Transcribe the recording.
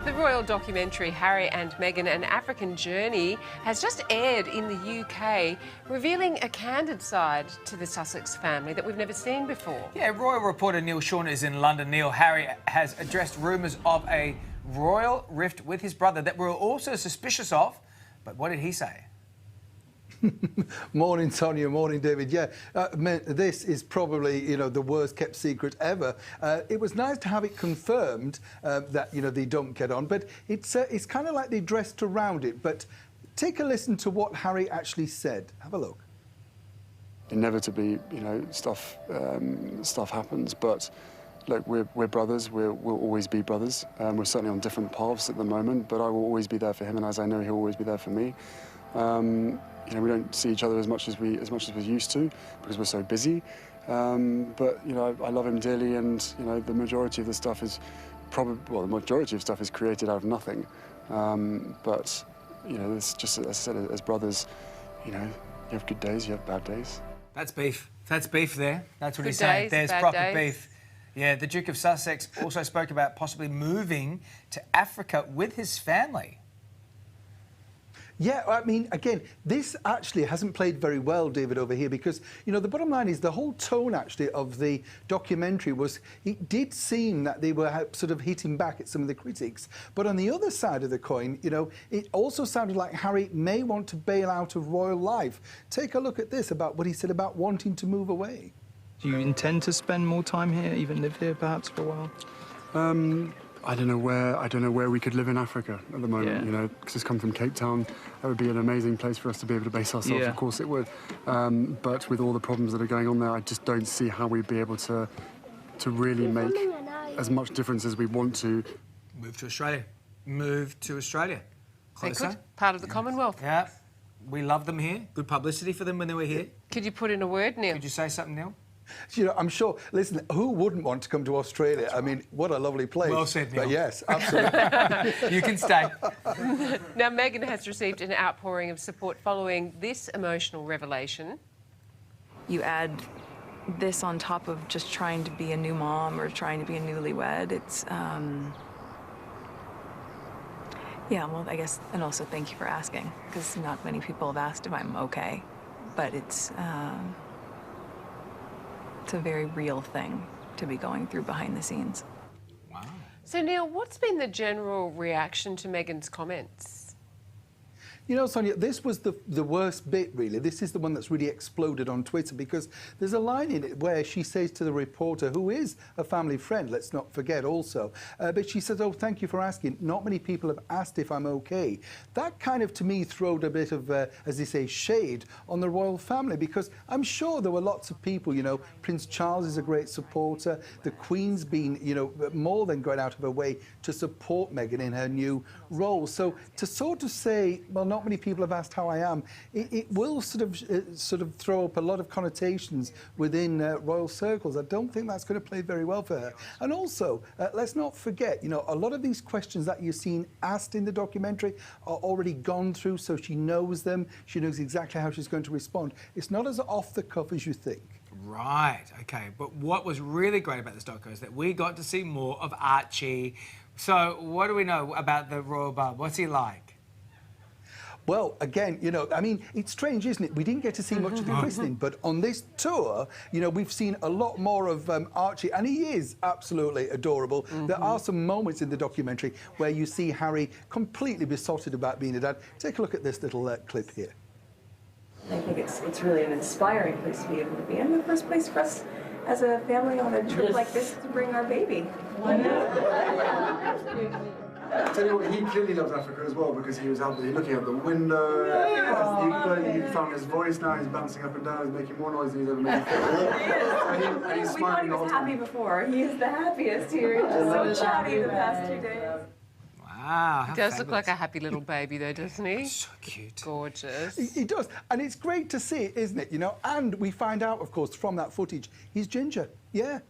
The royal documentary Harry and Meghan, An African Journey, has just aired in the UK, revealing a candid side to the Sussex family that we've never seen before. Yeah, royal reporter Neil Shawn is in London. Neil, Harry has addressed rumours of a royal rift with his brother that we're also suspicious of. But what did he say? Morning, Sonia. Morning, David. Yeah, this is probably, the worst kept secret ever. It was nice to have it confirmed that, they don't get on, but it's kind of like they dressed around it. But take a listen to what Harry actually said. Have a look. Inevitably, stuff happens, but look, we're brothers. We'll always be brothers. We're certainly on different paths at the moment, but I will always be there for him, and as I know, he'll always be there for me. We don't see each other as much as we used to because we're so busy. But I love him dearly, and the majority of the stuff is the majority of stuff is created out of nothing. But it's just, as I said, as brothers, you have good days, you have bad days. That's beef. That's beef there. That's what Good he's saying. days, There's bad proper days. beef. Yeah, the Duke of Sussex also spoke about possibly moving to Africa with his family. Yeah, I mean, again, this actually hasn't played very well, David, over here, because, the bottom line is the whole tone, actually, of the documentary was, it did seem that they were sort of hitting back at some of the critics. But on the other side of the coin, it also sounded like Harry may want to bail out of royal life. Take a look at this, about what he said about wanting to move away. Do you intend to spend more time here, even live here, perhaps, for a while? I don't know where we could live in Africa at the moment. Yeah. Because it's come from Cape Town. That would be an amazing place for us to be able to base ourselves. Yeah. Of course it would. But with all the problems that are going on there, I just don't see how we'd be able to really make as much difference as we want to. Move to Australia. Move to Australia. They Closer. could. Part of the Commonwealth. Yeah. We love them here. Good publicity for them when they were here. Could you put in a word, Neil? Could you say something, Neil? I'm sure, listen, who wouldn't want to come to Australia? That's right. I mean, what a lovely place. Well said, Neil. But yes, absolutely. You can stay. Now, Meghan has received an outpouring of support following this emotional revelation. You add this on top of just trying to be a new mom or trying to be a newlywed. It's, yeah, well, I guess, and also thank you for asking, because not many people have asked if I'm okay. But it's a very real thing to be going through behind the scenes. Wow. So, Neil, what's been the general reaction to Meghan's comments? Sonia, this was the worst bit, really. This is the one that's really exploded on Twitter, because there's a line in it where she says to the reporter, who is a family friend, let's not forget also, but she says, oh, thank you for asking. Not many people have asked if I'm okay. That kind of, to me, throwed a bit of, as they say, shade on the royal family, because I'm sure there were lots of people, Prince Charles is a great supporter. The Queen's been, more than going out of her way to support Meghan in her new role. So to sort of say, well, not many people have asked how I am, it will sort of throw up a lot of connotations within royal circles. I don't think that's going to play very well for her. And also, let's not forget, a lot of these questions that you've seen asked in the documentary are already gone through, so she knows them. She knows exactly how she's going to respond. It's not as off the cuff as you think. Right, OK. But what was really great about this doco is that we got to see more of Archie. So what do we know about the royal bub? What's he like? Well, again, I mean, it's strange, isn't it? We didn't get to see much of the christening, but on this tour, we've seen a lot more of Archie, and he is absolutely adorable. There are some moments in the documentary where you see Harry completely besotted about being a dad. Take a look at this little clip here. I think it's really an inspiring place to be able to be in the first place for us as a family on a trip like this to bring our baby. I tell you what, he clearly loves Africa as well, because he was out there looking out the window. He found his voice now. He's bouncing up and down. He's making more noise than he's ever made before. And he's smiling the whole We thought he was happy time. before. He is the happiest here. He's so chatty the past 2 days. Wow, how He does look fabulous. like a happy little baby, though, doesn't he? So cute. Gorgeous. He does, and it's great to see, isn't it? And we find out, of course, from that footage, he's ginger. Yeah,